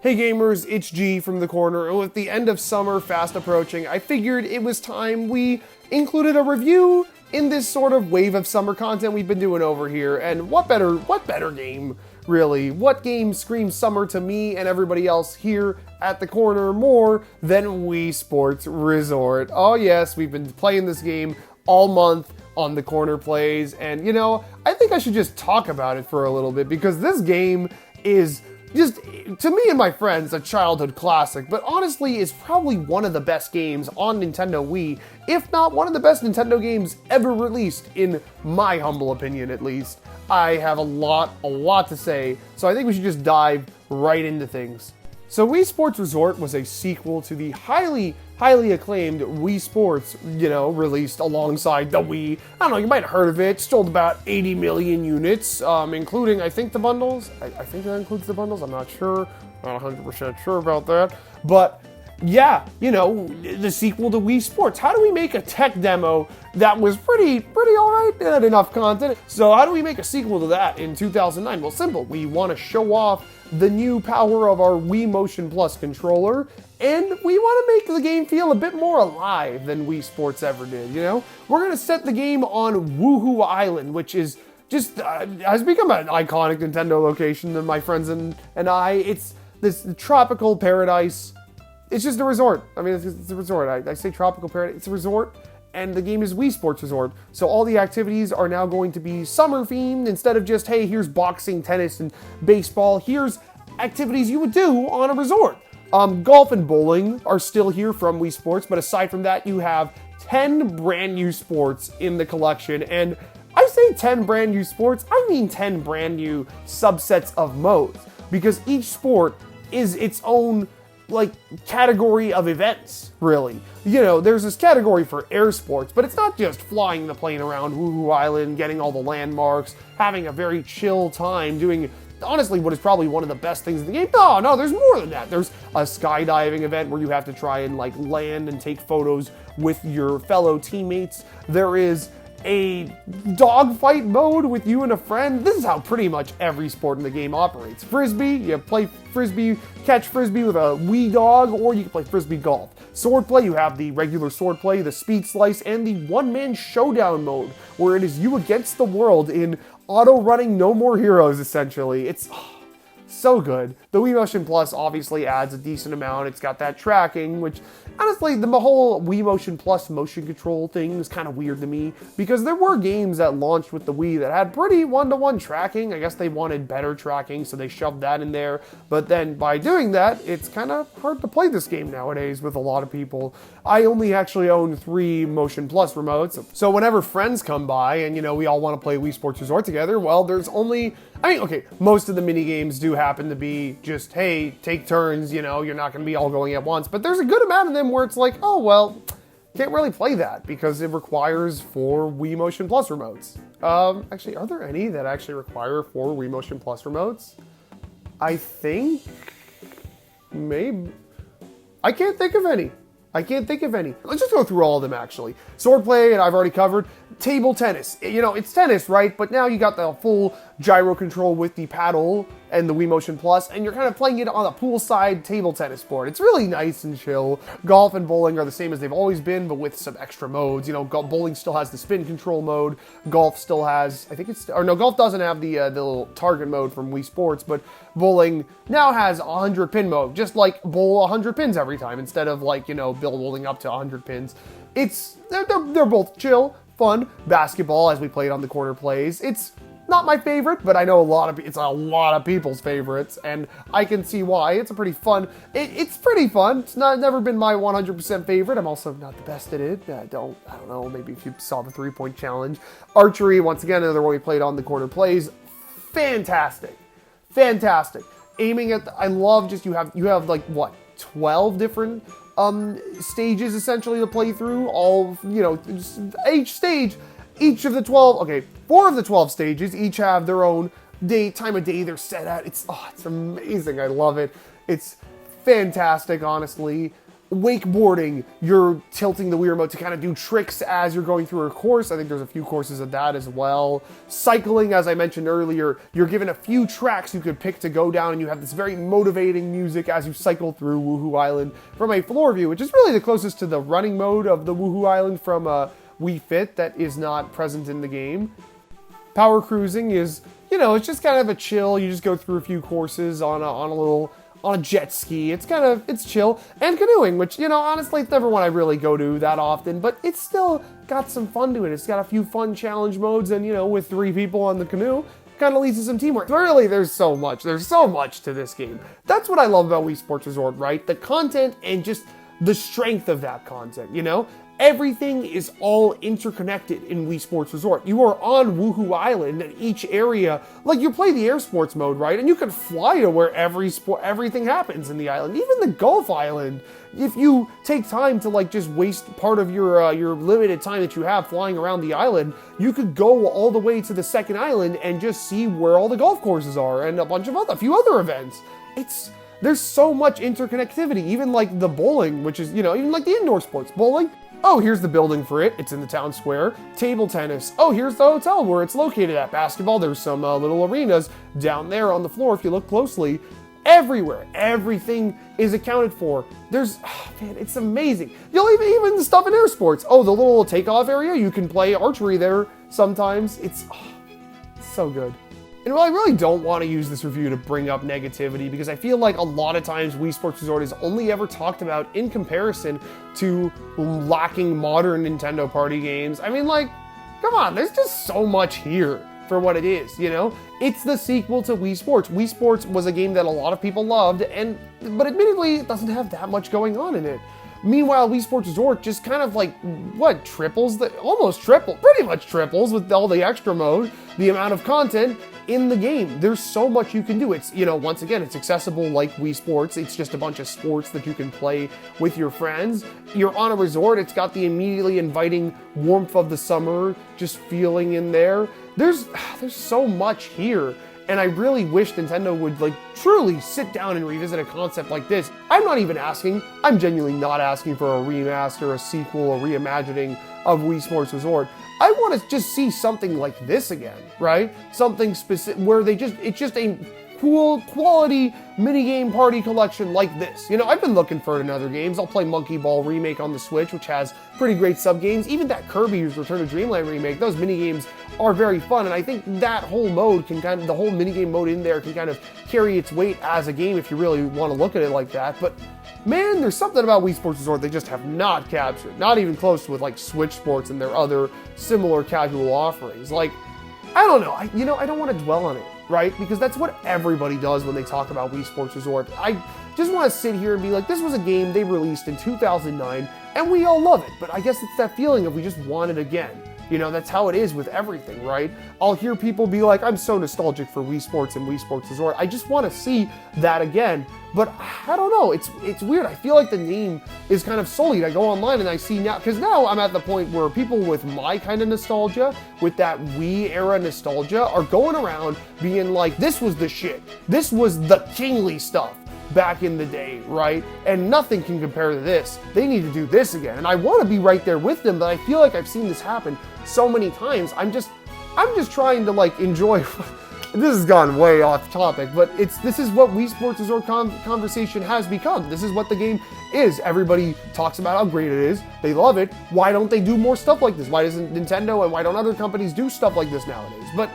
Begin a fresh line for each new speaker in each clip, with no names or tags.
Hey gamers, it's G from the corner, and with the end of summer fast approaching, I figured it was time we included a review in this sort of wave of summer content we've been doing over here. And what better game, really? What game screams summer to me and everybody else here at the corner more than Wii Sports Resort? Oh yes, we've been playing this game all month on the corner plays, and you know, I think I should just talk about it for a little bit because this game is just, to me and my friends, a childhood classic, but honestly is probably one of the best games on Nintendo Wii, if not one of the best Nintendo games ever released, in my humble opinion at least. I have a lot to say, so I think we should just dive right into things. So Wii Sports Resort was a sequel to the highly acclaimed Wii Sports, released alongside the Wii. I don't know, you might have heard of it. Sold about 80 million units, including, I think, the bundles. I think that includes the bundles. I'm not sure. Not 100% sure about that. But yeah, the sequel to Wii Sports. How do we make a tech demo that was pretty alright, had enough content? So how do we make a sequel to that in 2009? Well, simple. We want to show off the new power of our Wii Motion Plus controller, and we want to make the game feel a bit more alive than Wii Sports ever did, We're going to set the game on Wuhu Island, which is just, has become an iconic Nintendo location to my friends and I. It's this tropical paradise. It's just a resort. I mean, it's a resort. I say tropical paradise. It's a resort, and the game is Wii Sports Resort. So all the activities are now going to be summer themed instead of just, hey, here's boxing, tennis, and baseball. Here's activities you would do on a resort. Golf and bowling are still here from Wii Sports, but aside from that, you have 10 brand new sports in the collection. And I say 10 brand new sports, I mean 10 brand new subsets of modes, because each sport is its own category of events, really. There's this category for air sports, but it's not just flying the plane around Wuhu Island, getting all the landmarks, having a very chill time, doing, honestly, what is probably one of the best things in the game. No, there's more than that. There's a skydiving event where you have to try and land and take photos with your fellow teammates. There is a dogfight mode with you and a friend. This is how pretty much every sport in the game operates. Frisbee, you play frisbee, catch frisbee with a Wii dog, or you can play frisbee golf. Swordplay, you have the regular swordplay, the speed slice, and the one-man showdown mode, where it is you against the world in auto-running No More Heroes, essentially. It's so good. The Wii Motion Plus obviously adds a decent amount. It's got that tracking, which honestly, the whole Wii Motion Plus motion control thing is kind of weird to me, because there were games that launched with the Wii that had pretty one-to-one tracking. I guess they wanted better tracking, so they shoved that in there. But then by doing that, it's kind of hard to play this game nowadays with a lot of people. I only actually own 3 Motion Plus remotes. So whenever friends come by and, we all want to play Wii Sports Resort together, well, there's only, most of the mini games do happen to be just, hey, take turns, you're not going to be all going at once. But there's a good amount of them where it's like, oh, well, can't really play that because it requires 4 Wii Motion Plus remotes. Actually, are there any that actually require 4 Wii Motion Plus remotes? I think maybe. I can't think of any. Let's just go through all of them, actually. Swordplay, and I've already covered. Table tennis. It's tennis, right? But now you got the full gyro control with the paddle and the Wii Motion Plus, and you're kind of playing it on a poolside table tennis board. It's really nice and chill. Golf and bowling are the same as they've always been, but with some extra modes. Bowling still has the spin control mode. Golf still has, golf doesn't have the little target mode from Wii Sports, but bowling now has 100 pin mode, just like bowl 100 pins every time, instead of bowling up to 100 pins. They're both chill, fun. Basketball, as we played on the corner plays, it's not my favorite, but I know it's a lot of people's favorites, and I can see why. It's a pretty fun. It's pretty fun. It's never been my 100% favorite. I'm also not the best at it. I don't know. Maybe if you saw the 3-point challenge. Archery, once again, another one we played on the corner plays. Fantastic. Aiming at. I love just you have 12 different stages essentially to play through. All each stage. Each of the 4 of the 12 stages each have their own time of day they're set at. It's amazing. I love it. It's fantastic, honestly. wakeboarding, you're tilting the Wii remote to kind of do tricks as you're going through a course. I think there's a few courses of that as well. Cycling, as I mentioned earlier, you're given a few tracks you could pick to go down, and you have this very motivating music as you cycle through Wuhu Island from a floor view, which is really the closest to the running mode of the Wuhu Island from Wii Fit that is not present in the game. Power cruising is, it's just kind of a chill. You just go through a few courses on a jet ski. It's chill. And canoeing, which, honestly, it's never one I really go to that often, but it's still got some fun to it. It's got a few fun challenge modes, and, with 3 people on the canoe, kind of leads to some teamwork. Really, there's so much to this game. That's what I love about Wii Sports Resort, right? The content and just the strength of that content, Everything is all interconnected in Wii Sports Resort. You are on Wuhu Island, and each area, like you play the air sports mode, right? And you can fly to where everything happens in the island. Even the Golf Island, if you take time to just waste part of your limited time that you have flying around the island, you could go all the way to the second island and just see where all the golf courses are and a few other events. There's so much interconnectivity, even like the bowling, which is, even like the indoor sports. Bowling, oh, here's the building for it. It's in the town square. Table tennis. Oh, here's the hotel where it's located at. Basketball, there's some little arenas down there on the floor if you look closely. Everywhere, everything is accounted for. It's amazing. Even the stuff in air sports. Oh, the little takeoff area, you can play archery there sometimes. It's so good. And while I really don't want to use this review to bring up negativity, because I feel like a lot of times Wii Sports Resort is only ever talked about in comparison to lacking modern Nintendo party games. I mean, come on, there's just so much here for what it is, It's the sequel to Wii Sports. Wii Sports was a game that a lot of people loved, but admittedly, it doesn't have that much going on in it. Meanwhile, Wii Sports Resort just kind of pretty much triples with all the extra mode, the amount of content in the game. There's so much you can do. It's, once again, it's accessible like Wii Sports. It's just a bunch of sports that you can play with your friends. You're on a resort. It's got the immediately inviting warmth of the summer, just feeling in there. There's so much here. And I really wish Nintendo would truly sit down and revisit a concept like this. I'm genuinely not asking for a remaster, a sequel, a reimagining of Wii Sports Resort. I want to just see something like this again, right? Something specific where it's just a cool quality minigame party collection like this. I've been looking for it in other games. I'll play Monkey Ball Remake on the Switch, which has pretty great sub-games. Even that Kirby's Return to Dreamland remake, those minigames are very fun, and I think that whole mode the whole minigame mode in there can kind of carry its weight as a game if you really want to look at it like that. But man, there's something about Wii Sports Resort they just have not captured. Not even close to with Switch Sports and their other similar casual offerings. I don't know. I don't want to dwell on it, right? Because that's what everybody does when they talk about Wii Sports Resort. I just want to sit here and be like, this was a game they released in 2009, and we all love it. But I guess it's that feeling of we just want it again. That's how it is with everything, right? I'll hear people be like, I'm so nostalgic for Wii Sports and Wii Sports Resort. I just want to see that again. But I don't know. It's weird. I feel like the name is kind of sullied. I go online and I see now, because now I'm at the point where people with my kind of nostalgia, with that Wii era nostalgia, are going around being like, this was the shit. This was the kingly stuff back in the day, right? And nothing can compare to this. They need to do this again. And I want to be right there with them, but I feel like I've seen this happen so many times. I'm just trying to enjoy. This has gone way off topic, but this is what Wii Sports Resort conversation has become. This is what the game is. Everybody talks about how great it is. They love it. Why don't they do more stuff like this? Why doesn't Nintendo and why don't other companies do stuff like this nowadays? But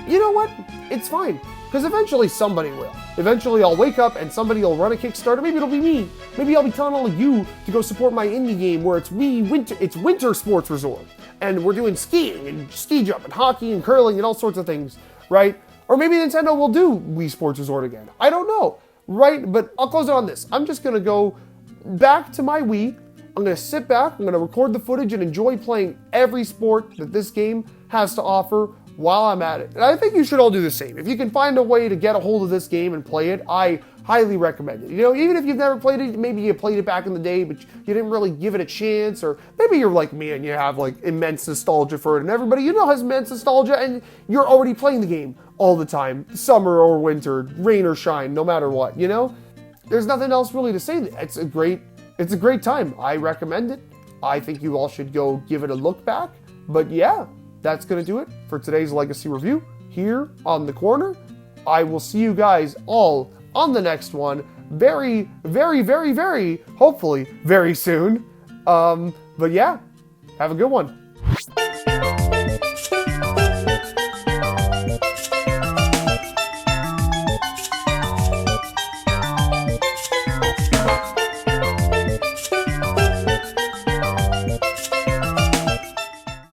you know what? It's fine. Because eventually somebody will. Eventually I'll wake up and somebody will run a Kickstarter. Maybe it'll be me. Maybe I'll be telling all of you to go support my indie game where it's Winter Sports Resort. And we're doing skiing and ski jump and hockey and curling and all sorts of things, right? Or maybe Nintendo will do Wii Sports Resort again. I don't know, right? But I'll close it on this. I'm just going to go back to my Wii. I'm going to sit back. I'm going to record the footage and enjoy playing every sport that this game has to offer while I'm at it. And I think you should all do the same. If you can find a way to get a hold of this game and play it, I highly recommend it. Even if you've never played it, maybe you played it back in the day, but you didn't really give it a chance, or maybe you're like me and you have immense nostalgia for it, and everybody has immense nostalgia, and you're already playing the game all the time, summer or winter, rain or shine, no matter what, There's nothing else really to say. It's a great it's a great time. I recommend it. I think you all should go give it a look back. But yeah, that's going to do it for today's Legacy review here on The Corner. I will see you guys all on the next one very, very, very, very, hopefully very soon. But yeah, have a good one.